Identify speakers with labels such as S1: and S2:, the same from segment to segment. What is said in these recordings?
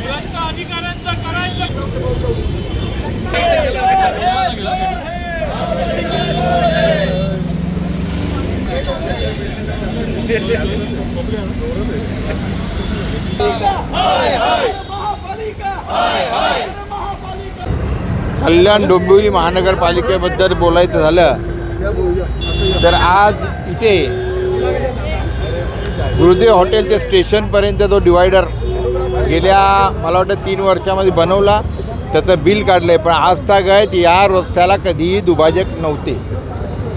S1: भ्रष्ट अधिकाऱ्यांचं करायचं
S2: कल्याण डोंबिवली महानगरपालिकेबद्दल बोलायचं झालं तर आज इथे गुरुदेव हॉटेल ते स्टेशनपर्यंत जो डिवायडर गेल्या मला वाटतं 3 वर्षामध्ये बनवला, त्याचं बिल काढलं आहे. पण आजतागायत या रस्त्याला कधीही दुभाजक नव्हते.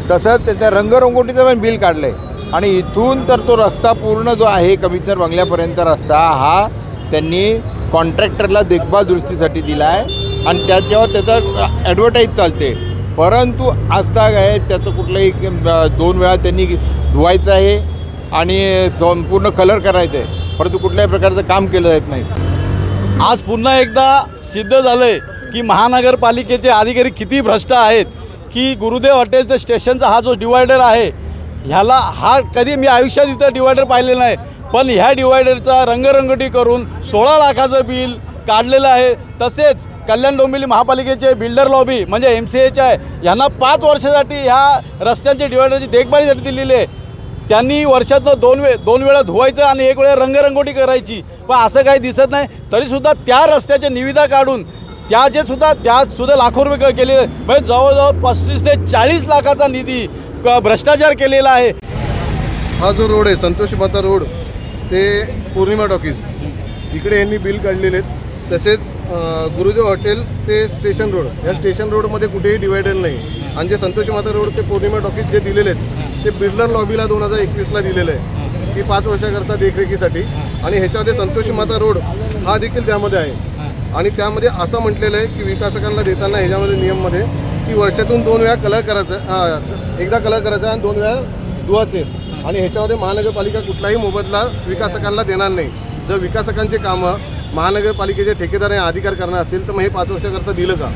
S2: तसंच त्याच्या रंगरंगोटीचं पण बिल काढलं आहे. आणि इथून तर तो रस्ता पूर्ण जो आहे कमिशनर बंगल्यापर्यंत रस्ता हा त्यांनी कॉन्ट्रॅक्टरला देखभाल दुरुस्तीसाठी दिला आहे आणि त्याच्यावर त्याचा ॲडव्हर्टाईज चालते. परंतु आजतागायत त्याचं कुठलंही 2 वेळा त्यांनी धुवायचं आहे आणि संपूर्ण कलर करायचं आहे, परंतु कुठल्याही प्रकारचं काम केलं जात नाही.
S3: आज पुन्हा एकदा सिद्ध झालं आहे की महानगरपालिकेचे अधिकारी किती भ्रष्ट आहेत की गुरुदेव हॉटेलचं स्टेशनचा हा जो डिवायडर आहे ह्याला कधी मी आयुष्यात इथं डिवायडर पाहिलेलं नाही. पण ह्या डिवायडरचा रंगरंगटी करून 16 लाखाचं बिल काढलेलं आहे. तसेच कल्याण डोंबिवली महापालिकेचे बिल्डर लॉबी म्हणजे MCAचे आहे यांना 5 वर्षासाठी ह्या रस्त्यांच्या डिवायडरची देखभालीसाठी दिलेली आहे. त्यांनी वर्षातनं 2 वेळा धुवायचं आणि 1 वेळा रंगरंगोटी करायची, पण असं काही दिसत नाही. तरीसुद्धा त्या रस्त्याच्या निविदा काढून त्यासुद्धा लाखो रुपये केलेले, म्हणजे जवळजवळ 35 ते 40 लाखाचा निधी भ्रष्टाचार केलेला आहे.
S4: हा जो रोड आहे संतोषी माता रोड ते पौर्णिमा टॉकीज इकडे यांनी बिल काढलेले आहेत. तसेच गुरुदेव हॉटेल ते स्टेशन रोड, या स्टेशन रोडमध्ये कुठेही डिवायडर नाही. आणि जे संतोषी माता रोड ते पौर्णिमा टॉकीज जे दिलेले आहेत ते बिल्डर लॉबीला 2021ला दिलेलं आहे की 5 वर्षाकरता देखरेखीसाठी. आणि ह्याच्यामध्ये संतोषी माता रोड हा देखील त्यामध्ये आहे. आणि त्यामध्ये असं म्हटलेलं आहे की विकासकांना देताना ह्याच्यामध्ये नियममध्ये की वर्षातून 2 वेळा कलर करायचं, एकदा कलर करायचा आणि 2 वेळा धुवायचे. आणि ह्याच्यामध्ये महानगरपालिका कुठलाही मोबदला विकासकांना देणार नाही. जर विकासकांचे कामं महानगरपालिकेचे ठेकेदार आणि अधिकार करणार असेल तर मग हे 5 वर्षाकरता दिलं का?